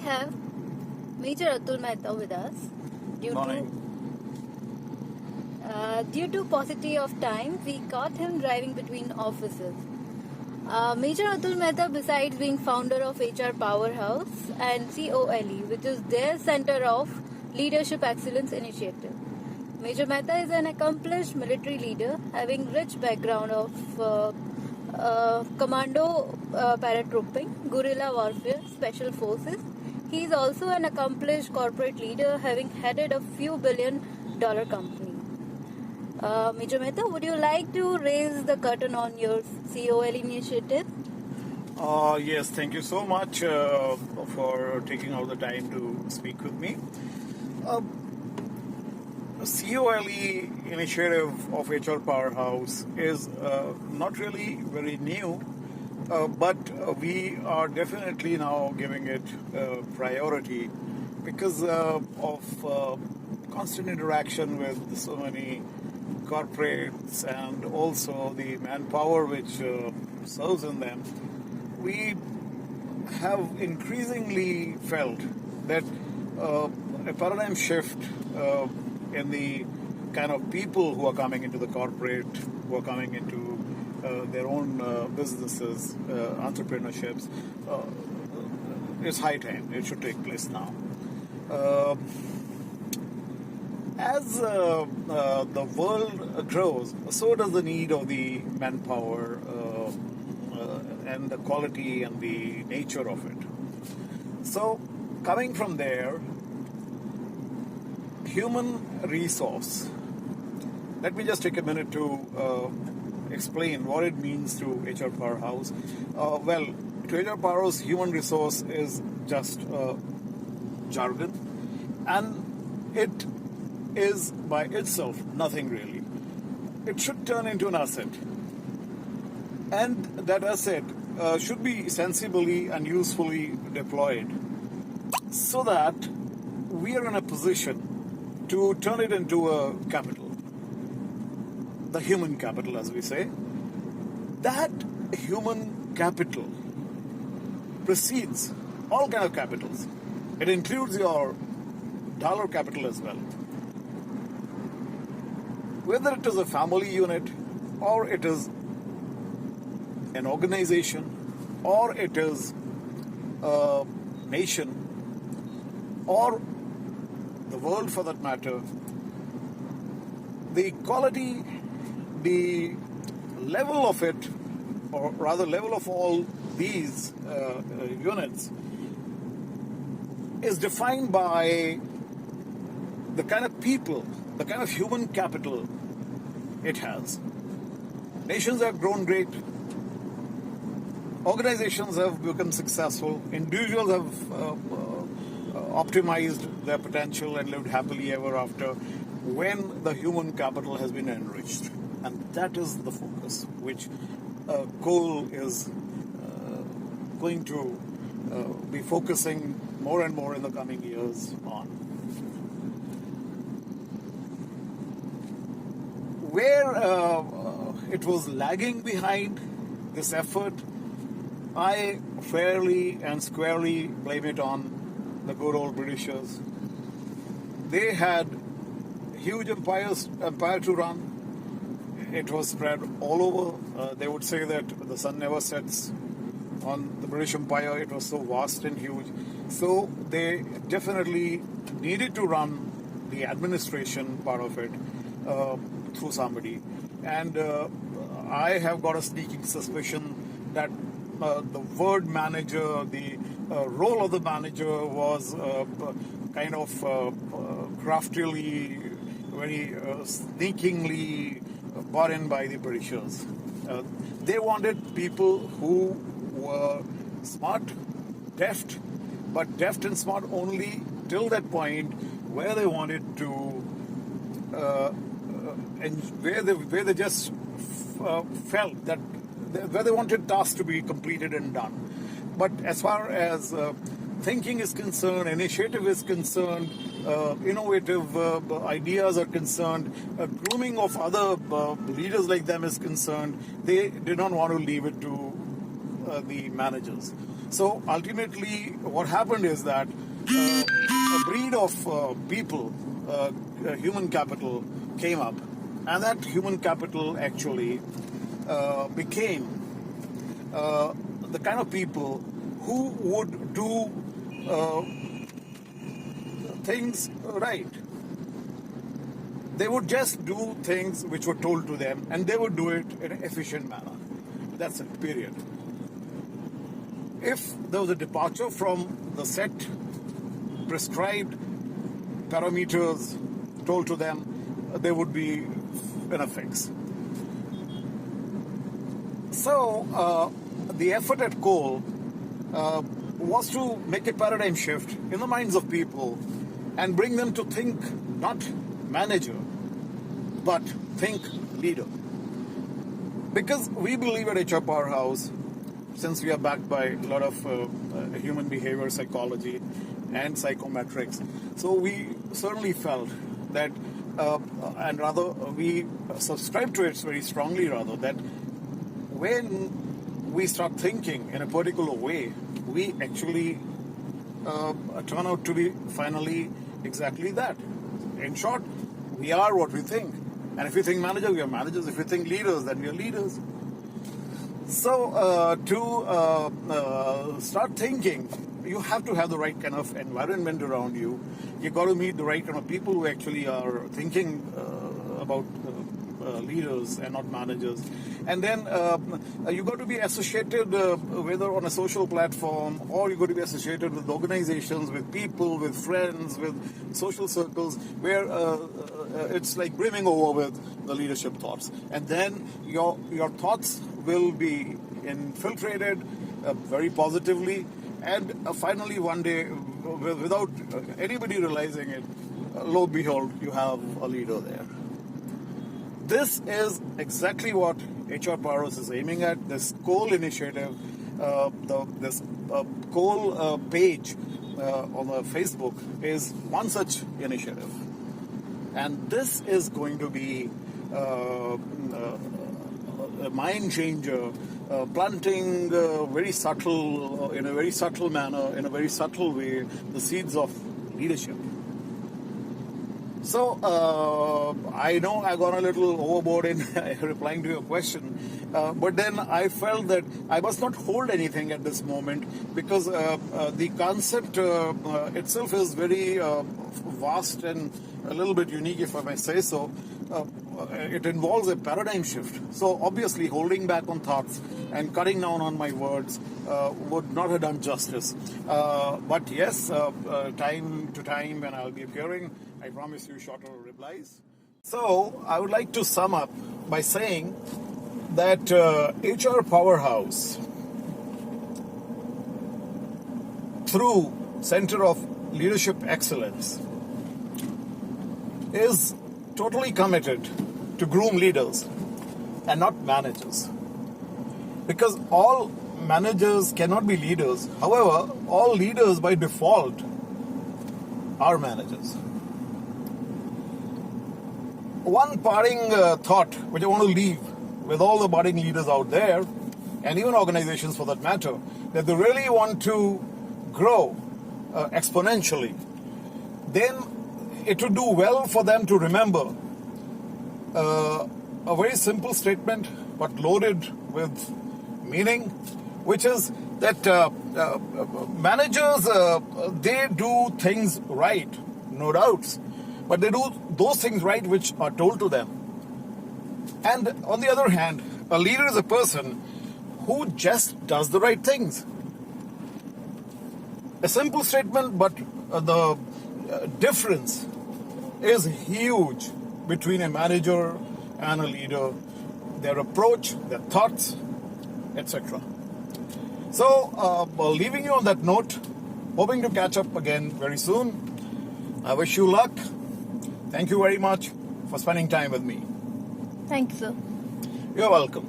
have Major Atul Mehta with us. Due to paucity of time, we caught him driving between offices. Major Atul Mehta, besides being founder of HR Powerhouse and COLE, which is their Center of Leadership Excellence Initiative. Major Mehta is an accomplished military leader, having rich background of commando paratrooping, guerrilla warfare, special forces. He is also an accomplished corporate leader, having headed a few billion-dollar company. Major Mehta, would you like to raise the curtain on your COL initiative? Yes, thank you so much for taking out the time to speak with me. COLE initiative of HR Powerhouse is not really very new, but we are definitely now giving it priority because of constant interaction with so many corporates and also the manpower which serves in them. We have increasingly felt that a paradigm shift in the kind of people who are coming into the corporate, who are coming into their own businesses, entrepreneurships, it's high time. It should take place now. As the world grows, so does the need of the manpower and the quality and the nature of it. So, coming from there, human resource. Let me just take a minute to explain what it means to HR Powerhouse. Well, to HR Powerhouse, human resource is just jargon, and it is by itself nothing really. It should turn into an asset, and that asset should be sensibly and usefully deployed so that we are in a position to turn it into a capital, the human capital as we say. That human capital precedes all kind of capitals. It includes your dollar capital as well. Whether it is a family unit, or it is an organization, or it is a nation, or the world for that matter, the quality, the level of it, or rather level of all these units is defined by the kind of people, the kind of human capital it has. Nations have grown great. Organizations have become successful. Individuals have optimized their potential and lived happily ever after when the human capital has been enriched. And that is the focus which COLE is going to be focusing more and more in the coming years on. Where it was lagging behind this effort, I fairly and squarely blame it on the good old Britishers. They had huge empire to run. It was spread all over. They would say that the sun never sets on the British Empire. It was so vast and huge. So they definitely needed to run the administration part of it through somebody. And I have got a sneaking suspicion that the word manager, the role of the manager was kind of craftily, very sneakingly brought in by the Britishers. They wanted people who were smart, deft, but deft and smart only till that point where they wanted to, and where they just felt that where they wanted tasks to be completed and done. But as far as thinking is concerned, initiative is concerned, innovative ideas are concerned, grooming of other leaders like them is concerned, they did not want to leave it to the managers. So ultimately, what happened is that a breed of people, human capital, came up, and that human capital actually became the kind of people who would do things right. They would just do things which were told to them, and they would do it in an efficient manner. That's it, period. If there was a departure from the set, prescribed parameters told to them, they would be in a fix. So, the effort at Cole was to make a paradigm shift in the minds of people and bring them to think not manager, but think leader. Because we believe at HR Powerhouse, since we are backed by a lot of human behavior psychology and psychometrics, so we certainly felt that, and rather we subscribe to it very strongly, rather, that when we start thinking in a particular way, we actually turn out to be finally exactly that. In short, we are what we think. And if we think managers, we are managers. If we think leaders, then we are leaders. So to start thinking, you have to have the right kind of environment around you. You got to meet the right kind of people who actually are thinking about leaders and not managers. And then you got to be associated, whether on a social platform or you got to be associated with organizations, with people, with friends, with social circles, where it's like brimming over with the leadership thoughts. And then your thoughts will be infiltrated very positively, and finally one day, without anybody realizing it, lo and behold, you have a leader there. This is exactly what HR Powerhouse is aiming at. This Cole initiative, this Cole page on the Facebook is one such initiative. And this is going to be a mind changer, planting very subtle, in a very subtle manner, in a very subtle way, the seeds of leadership. So, I know I got a little overboard in replying to your question, but then I felt that I must not hold anything at this moment, because the concept itself is very vast and a little bit unique, if I may say so. It involves a paradigm shift. So obviously holding back on thoughts and cutting down on my words would not have done justice. But yes, time to time when I'll be appearing, I promise you shorter replies. So I would like to sum up by saying that HR Powerhouse, through Center of Leadership Excellence, is totally committed to groom leaders and not managers. Because all managers cannot be leaders. However, all leaders by default are managers. One parting thought which I want to leave with all the budding leaders out there, and even organizations for that matter, that they really want to grow exponentially, then it would do well for them to remember a very simple statement but loaded with meaning, which is that managers, they do things right, no doubts, but they do those things right which are told to them. And on the other hand, a leader is a person who just does the right things. A simple statement, but the difference is huge between a manager and a leader, their approach, their thoughts, etc. So, leaving you on that note, hoping to catch up again very soon. I wish you luck. Thank you very much for spending time with me. Thank you, sir. You're welcome.